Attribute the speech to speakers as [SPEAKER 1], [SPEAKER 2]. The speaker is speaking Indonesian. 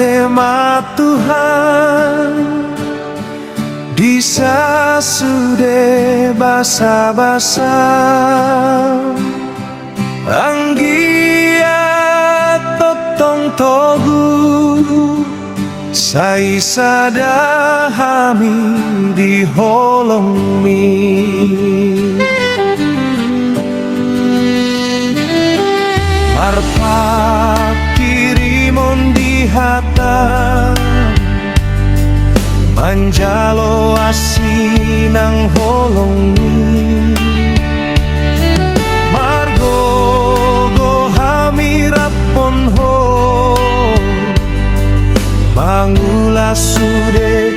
[SPEAKER 1] tema Tuhan Disa sude basa-basa Anggia totong togu Sai sadahami di holong mi Marpa kirimon di hata Manjalo asinang holong mi Margo go hamirapon ho Mangula sude